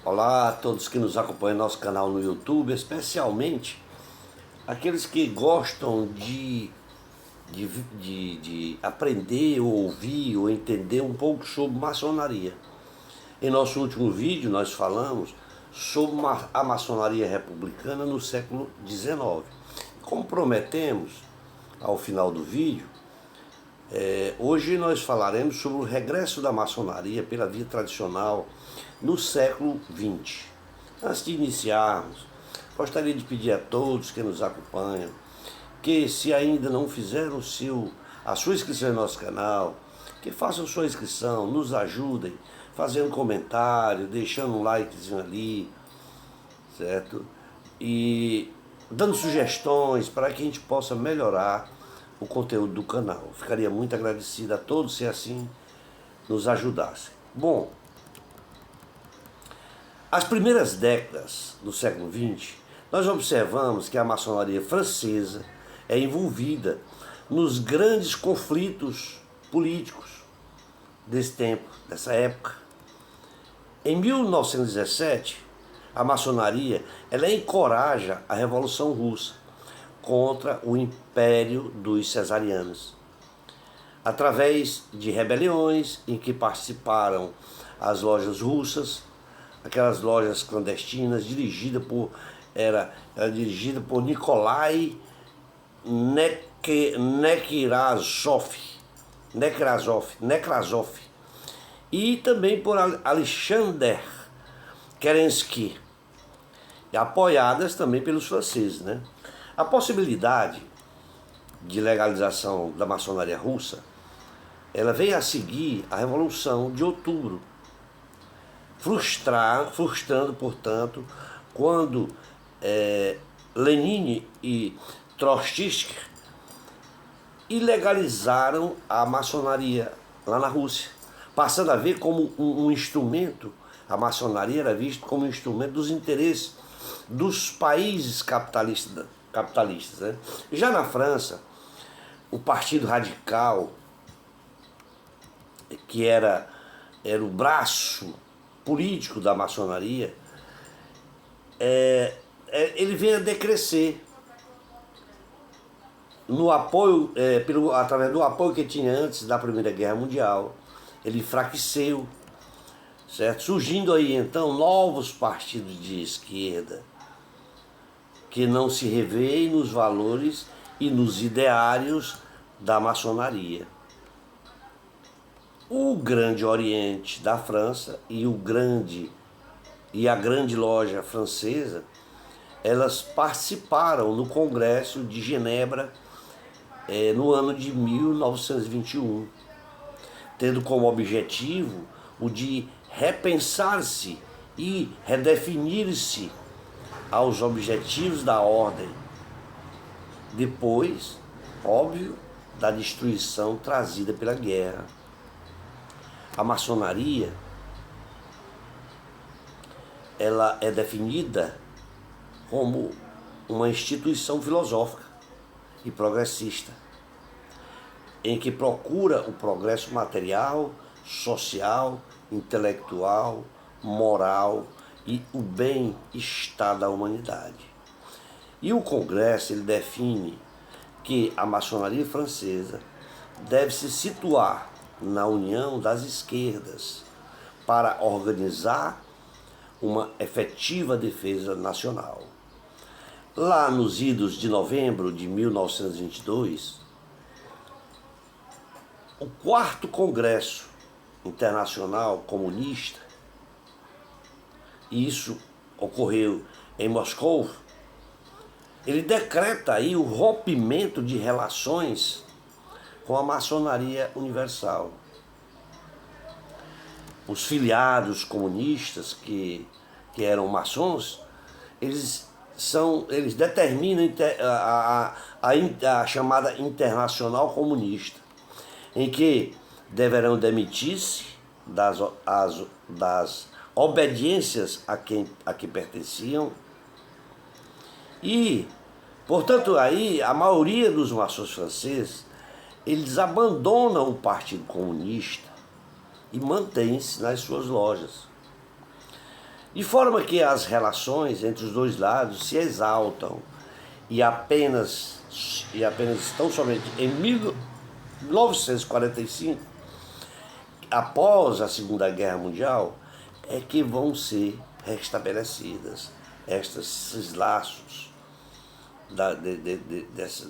Olá a todos que nos acompanham no nosso canal no YouTube, especialmente aqueles que gostam de aprender, ou ouvir, ou entender um pouco sobre maçonaria. Em nosso último vídeo nós falamos sobre a maçonaria republicana no século XIX. Como prometemos ao final do vídeo, hoje nós falaremos sobre o regresso da maçonaria pela via tradicional no século XX. Antes de iniciarmos, gostaria de pedir a todos que nos acompanham que, se ainda não fizeram a sua inscrição no nosso canal, que façam sua inscrição, nos ajudem, fazendo comentário, deixando um likezinho ali, certo? E dando sugestões para que a gente possa melhorar o conteúdo do canal. Ficaria muito agradecido a todos se assim nos ajudassem. Bom, as primeiras décadas do século XX, nós observamos que a maçonaria francesa é envolvida nos grandes conflitos políticos desse tempo, dessa época. Em 1917, a maçonaria ela encoraja a Revolução Russa contra o Império dos Cesarianos, através de rebeliões em que participaram as lojas russas, aquelas lojas clandestinas dirigidas por Nikolai Nekrasov e também por Alexander Kerensky, apoiadas também pelos franceses, né? A possibilidade de legalização da maçonaria russa, ela veio a seguir a Revolução de Outubro, frustrando, portanto, quando Lenin e Trotsky ilegalizaram a maçonaria lá na Rússia, passando a ver como um instrumento, a maçonaria era vista como um instrumento dos interesses dos países capitalistas, né? Já na França, o Partido Radical, que era o braço político da maçonaria, ele veio a decrescer no apoio, através do apoio que tinha antes da Primeira Guerra Mundial. Ele enfraqueceu, certo? Surgindo aí então novos partidos de esquerda que não se revêem nos valores e nos ideários da maçonaria. O Grande Oriente da França e a Grande Loja Francesa, elas participaram no Congresso de Genebra no ano de 1921, tendo como objetivo o de repensar-se e redefinir-se aos objetivos da ordem, depois, óbvio, da destruição trazida pela guerra. A maçonaria, ela é definida como uma instituição filosófica e progressista, em que procura o progresso material, social, intelectual, moral e o bem-estar da humanidade. E o Congresso ele define que a maçonaria francesa deve se situar na união das esquerdas para organizar uma efetiva defesa nacional. Lá nos idos de novembro de 1922, o 4º Congresso Internacional Comunista, e isso ocorreu em Moscou, ele decreta aí o rompimento de relações com a maçonaria universal. Os filiados comunistas que eram maçons, eles determinam a chamada Internacional Comunista, em que deverão demitir-se das obediências a que pertenciam e, portanto, aí a maioria dos maçons franceses, eles abandonam o Partido Comunista e mantêm-se nas suas lojas. De forma que as relações entre os dois lados se exaltam e apenas estão somente em 1945, após a Segunda Guerra Mundial, é que vão ser restabelecidas esses laços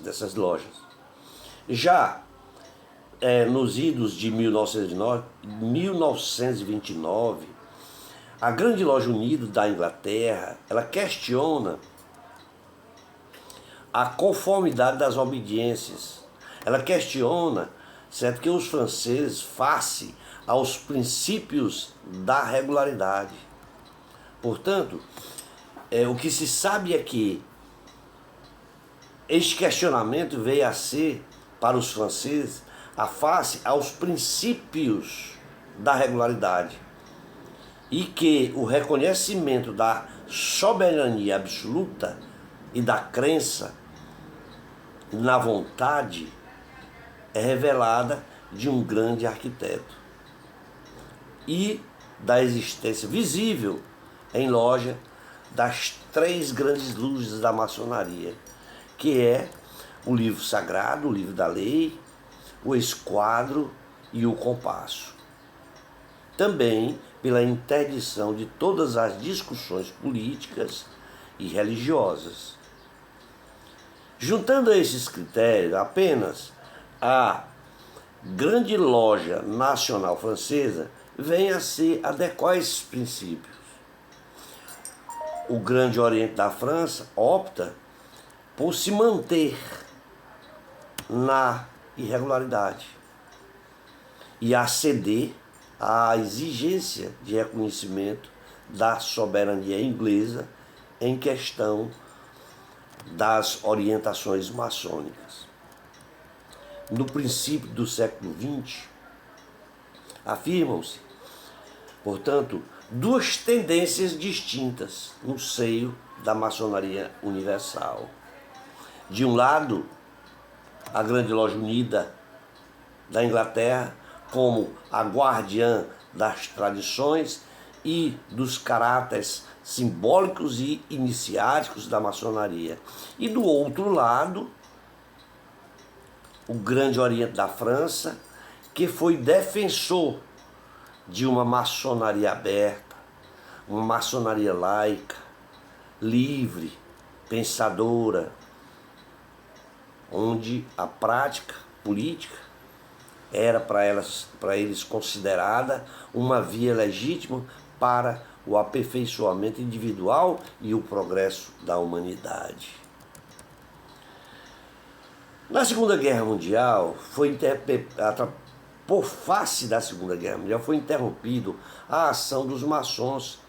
dessas lojas. Já nos idos de 1929, a Grande Loja Unida da Inglaterra, ela questiona a conformidade das obediências. Ela questiona, certo, que os franceses, face aos princípios da regularidade. Portanto, o que se sabe é que este questionamento veio a ser, para os franceses, a face aos princípios da regularidade, e que o reconhecimento da soberania absoluta e da crença na vontade é revelada de um grande arquiteto e da existência visível em loja das três grandes luzes da maçonaria, que é o livro sagrado, o livro da lei, o esquadro e o compasso. Também pela interdição de todas as discussões políticas e religiosas. Juntando a esses critérios, apenas a Grande Loja Nacional Francesa vem a se adequar a esses princípios. O Grande Oriente da França opta por se manter na irregularidade e aceder à exigência de reconhecimento da soberania inglesa em questão das orientações maçônicas. No princípio do século XX, afirmam-se, portanto, duas tendências distintas no seio da maçonaria universal. De um lado, a Grande Loja Unida da Inglaterra, como a guardiã das tradições e dos caráteres simbólicos e iniciáticos da maçonaria. E do outro lado, o Grande Oriente da França, que foi defensor de uma maçonaria aberta, uma maçonaria laica, livre, pensadora, onde a prática política era para eles considerada uma via legítima para o aperfeiçoamento individual e o progresso da humanidade. Na Segunda Guerra Mundial, por face da Segunda Guerra Mundial, foi interrompido a ação dos maçons,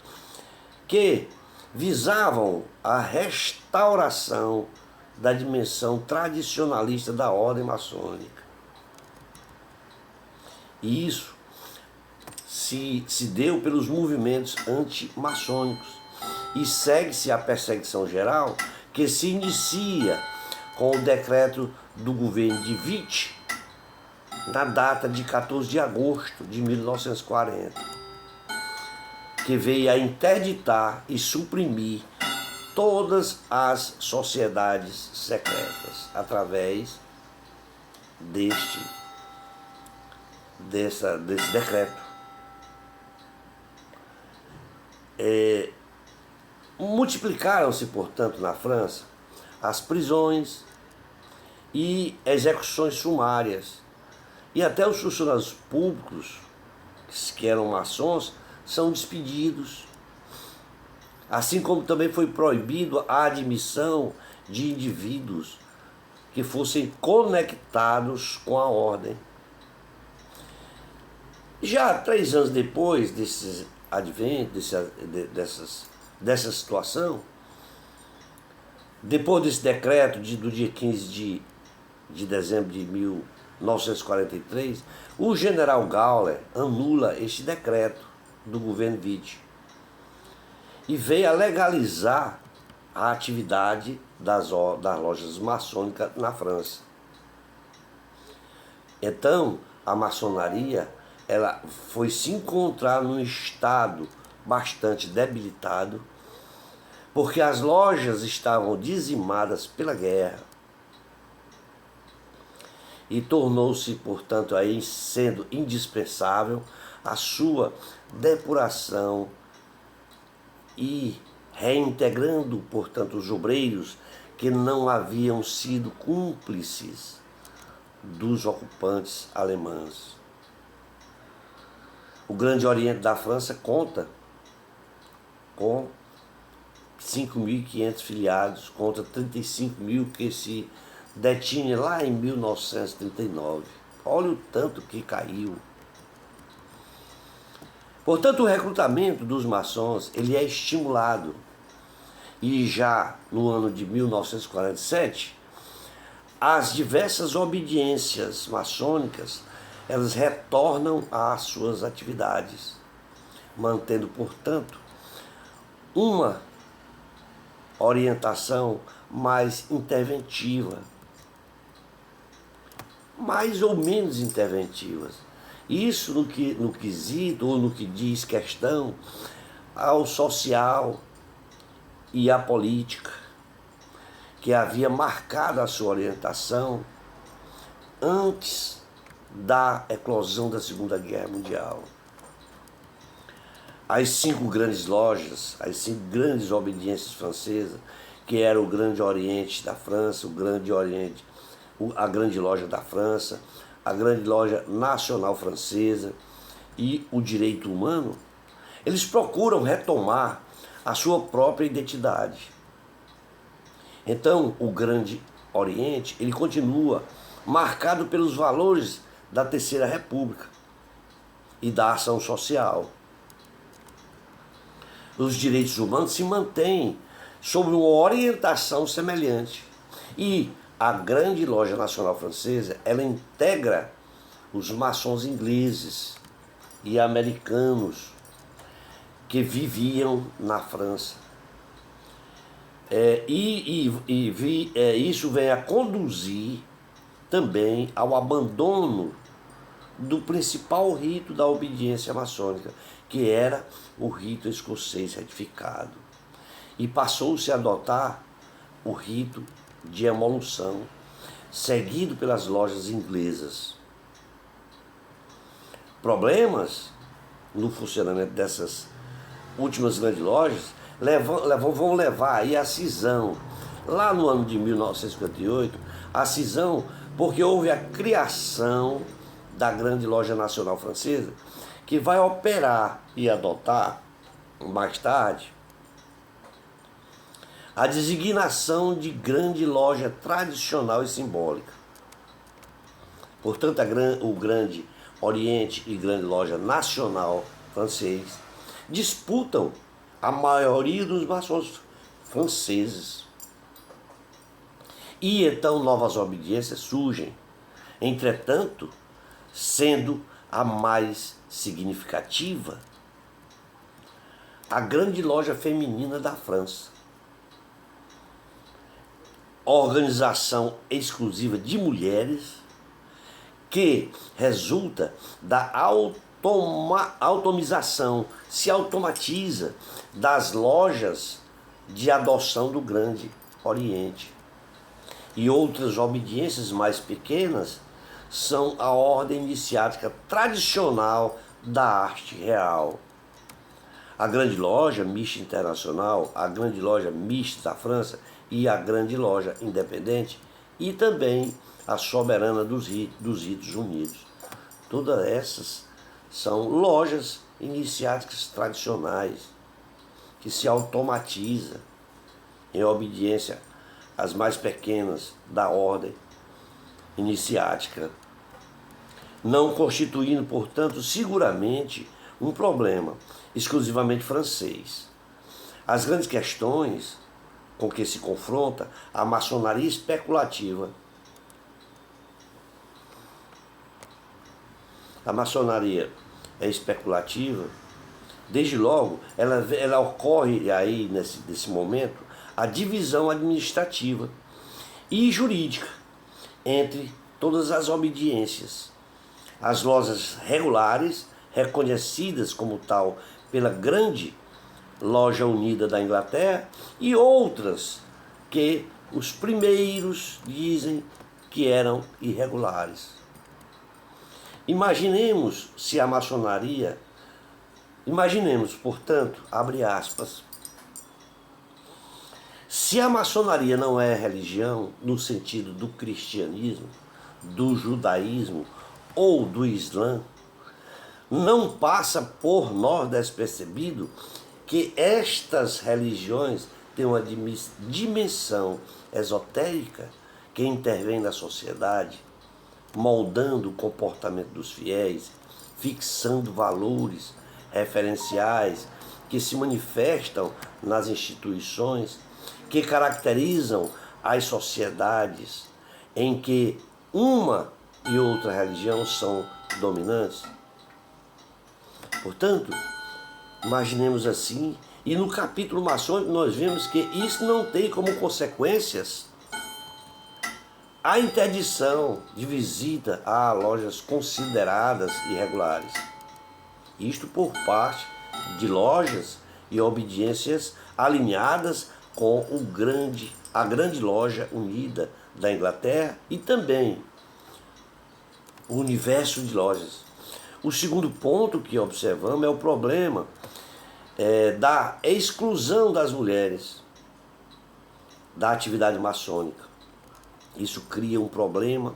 que visavam a restauração da dimensão tradicionalista da ordem maçônica. E isso se deu pelos movimentos antimaçônicos e segue-se a perseguição geral, que se inicia com o decreto do governo de Vichy, na data de 14 de agosto de 1940, que veio a interditar e suprimir todas as sociedades secretas através desse decreto. Multiplicaram-se, portanto, na França as prisões e execuções sumárias, e até os funcionários públicos, que eram maçons, são despedidos. Assim como também foi proibido a admissão de indivíduos que fossem conectados com a ordem. Já 3 anos depois desse advento, dessa situação, depois desse decreto do dia 15 de dezembro de 1943, o general Gauler anula este decreto do governo Vichy e veio a legalizar a atividade das lojas maçônicas na França. Então, a maçonaria ela foi se encontrar num estado bastante debilitado, porque as lojas estavam dizimadas pela guerra, e tornou-se, portanto, aí sendo indispensável a sua depuração e reintegrando, portanto, os obreiros que não haviam sido cúmplices dos ocupantes alemães. O Grande Oriente da França conta com 5.500 filiados contra 35 mil que se detinha lá em 1939. Olha o tanto que caiu. Portanto, o recrutamento dos maçons ele é estimulado. E já no ano de 1947, as diversas obediências maçônicas elas retornam às suas atividades, mantendo, portanto, uma orientação mais interventiva, mais ou menos interventivas. Isso no quesito, ou no que diz questão ao social e à política, que havia marcado a sua orientação antes da eclosão da Segunda Guerra Mundial. As 5 grandes lojas, as 5 grandes obediências francesas, que era o Grande Oriente da França, o Grande Oriente, a Grande Loja da França, a Grande Loja Nacional Francesa e o Direito Humano, eles procuram retomar a sua própria identidade. Então, o Grande Oriente, ele continua marcado pelos valores da Terceira República e da ação social. Os direitos humanos se mantêm sob uma orientação semelhante. E a Grande Loja Nacional Francesa, ela integra os maçons ingleses e americanos que viviam na França. Isso vem a conduzir também ao abandono do principal rito da obediência maçônica, que era o rito escocês retificado. E passou-se a adotar o rito de emolução, seguido pelas lojas inglesas. Problemas no funcionamento dessas últimas grandes lojas vão levar aí a cisão. Lá no ano de 1958, a cisão porque houve a criação da Grande Loja Nacional Francesa, que vai operar e adotar, mais tarde, a designação de Grande Loja Tradicional e Simbólica. Portanto, o Grande Oriente e Grande Loja Nacional Francês disputam a maioria dos maçons franceses. E então novas obediências surgem. Entretanto, sendo a mais significativa a Grande Loja Feminina da França, organização exclusiva de mulheres que resulta da automização, se automatiza das lojas de adoção do Grande Oriente. E outras obediências mais pequenas são a ordem iniciática tradicional da arte real. A Grande Loja Mista Internacional, a Grande Loja Mista da França e a Grande Loja Independente e também a Soberana dos Ritos Unidos. Todas essas são lojas iniciáticas tradicionais que se automatizam em obediência às mais pequenas da ordem iniciática, não constituindo, portanto, seguramente um problema exclusivamente francês. As grandes questões com que se confronta a maçonaria especulativa. A maçonaria é especulativa, desde logo ela ocorre aí nesse momento a divisão administrativa e jurídica entre todas as obediências. As lojas regulares, reconhecidas como tal pela grande Loja Unida da Inglaterra e outras que os primeiros dizem que eram irregulares. Imaginemos, portanto, abre aspas, se a maçonaria não é religião no sentido do cristianismo, do judaísmo ou do islã, não passa por nós despercebido que estas religiões têm uma dimensão esotérica que intervém na sociedade, moldando o comportamento dos fiéis, fixando valores referenciais que se manifestam nas instituições, que caracterizam as sociedades em que uma e outra religião são dominantes. Portanto, imaginemos assim, e no capítulo maçônico nós vemos que isso não tem como consequências a interdição de visita a lojas consideradas irregulares. Isto por parte de lojas e obediências alinhadas com a grande Loja Unida da Inglaterra e também o universo de lojas. O segundo ponto que observamos é o problema da exclusão das mulheres da atividade maçônica. Isso cria um problema,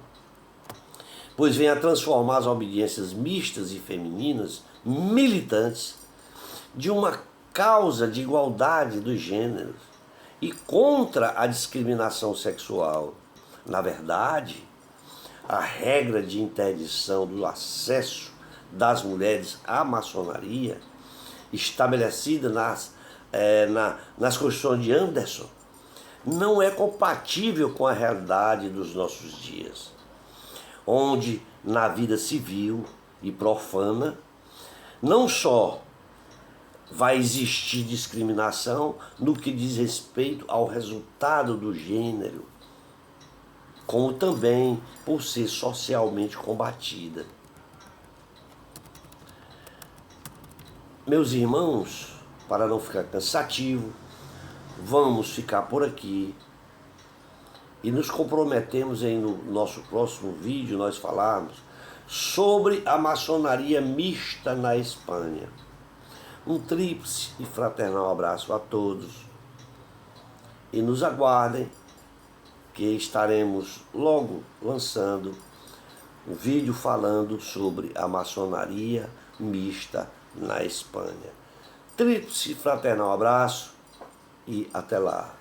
pois vem a transformar as obediências mistas e femininas, militantes, de uma causa de igualdade dos gêneros e contra a discriminação sexual. Na verdade, a regra de interdição do acesso das mulheres à maçonaria, estabelecida nas Constituições de Anderson, não é compatível com a realidade dos nossos dias, onde na vida civil e profana não só vai existir discriminação no que diz respeito ao resultado do gênero, como também por ser socialmente combatida. Meus irmãos, para não ficar cansativo, vamos ficar por aqui e nos comprometemos em no nosso próximo vídeo nós falarmos sobre a maçonaria mista na Espanha. Um tríplice e fraternal abraço a todos e nos aguardem que estaremos logo lançando um vídeo falando sobre a maçonaria mista na Espanha. Tríplice e fraternal abraço e até lá.